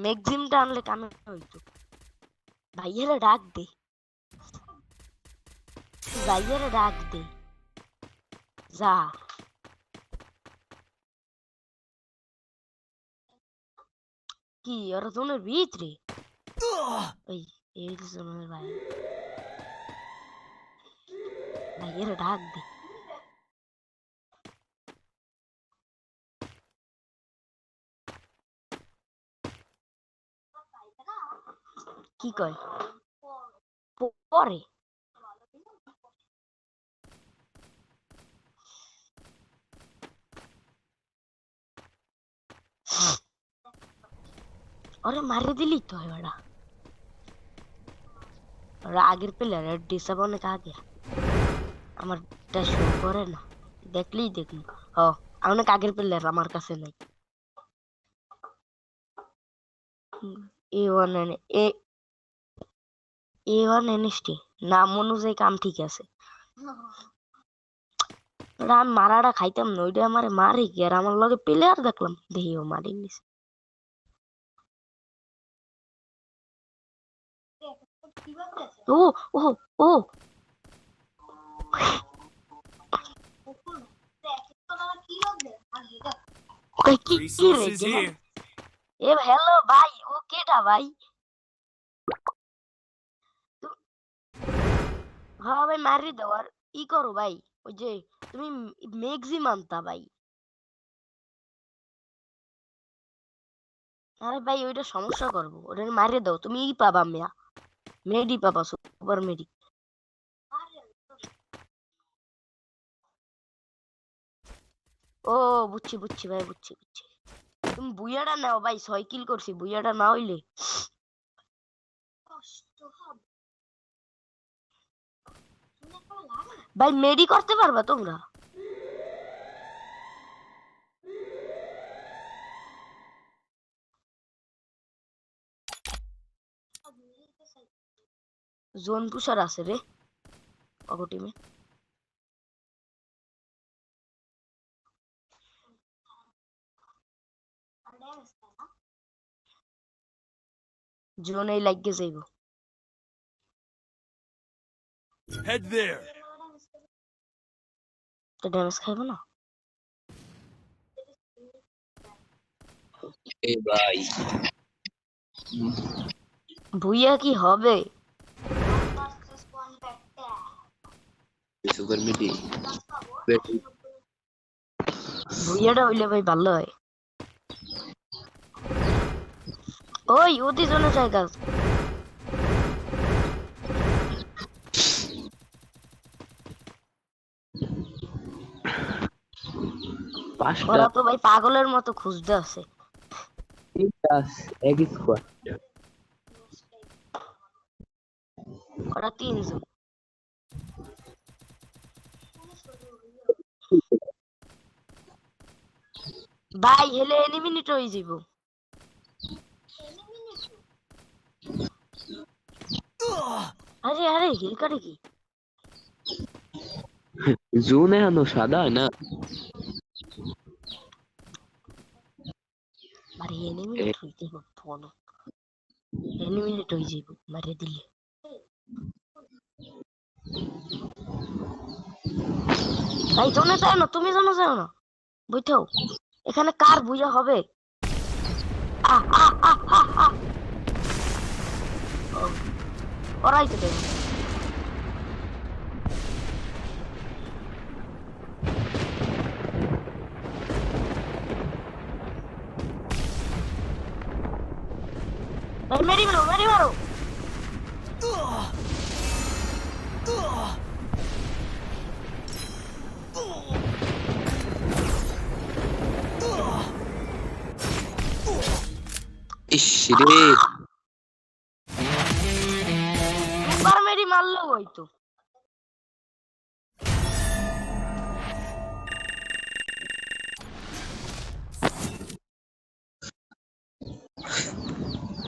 ম্যাক্সিমটা আনলে কামে হইতো। ভাইয়েরা ডাক দে, ভাইয়েরা ডাক দে, যা। কি ওরা জোনের ভিতরে? ওই এই জোনের ভাই, ভাইয়েরা ডাক দে। কি কয় পরে? ওরে মারি দিলি তো এবারা। ওরা আগের প্লেয়ার ডিসাব অনেক আগে, আমার শো করে না, দেখলেই দেখলি। হ, অনেক আগের প্লেয়ার আমার কাছে নাই। A1 A1 NST নাম অনুযায়ী কাম ঠিক আছে। আমি মারাটা খাইতাম না, ওইটা আমার মারি কি আর আমার লগে প্লেয়ার দেখলাম দেহিও মারি নিছে। ও ও ও কি রে এ হ্যালো ভাই, ও কেডা ভাই? হ্যাঁ ভাই মারি দাও আর ই করো ভাই, ওই যে তুমি ম্যাক্সিমাম তা ভাই। আরে ভাই ওইটা সমস্যা করবো, ওটা মারিয়ে দাও, তুমি ই পাবা মিয়া, মেডি পাবা, সুপার মেডি। ও বুঝছি বুঝছি ভাই, বুঝছি বুঝছি। তুমি বুইয়াটা নাও ভাই, 6 কিল করছি, বুইয়াটা না হইলে ভাই মেডি করতে পারবা তোমরা? জোন পুষার আছে রে অগো টিমে। জোনেই লাগিয়ে যাইব। Head there. তো ড্যামেজ খাইব না এই ভাই ভুইয়া কি হবে? সুপার মিডি ভুইয়াটা হইলে ভাই ভালো হয়। ওই অতি জনের জায়গা পাঁচটা ওরা তো ভাই পাগলের মতো খুঁজতে আছে। এক স্কোয়াড ওরা 3 জন। ভাই হেলে এলিমিনেট হয়ে যাব। আরে আরে হিল কাটে কি? জোন এখনো সাদা হয় না। আরে এলিমিনেট হইতে হবে ফলো, এলিমিনেট হয়ে যাব মারে দিলে। ভাই জোনে যায় না, তুমি জোনে যাও না, বুঝছো এখানে কার বুঝা হবে? আহ আহ আহ আহ আহ ও, ওরাই তো দেবে। ভাই মেরি মারো, মেরি মারো। ইস রে সুপার মেরি মারলেও হইতো।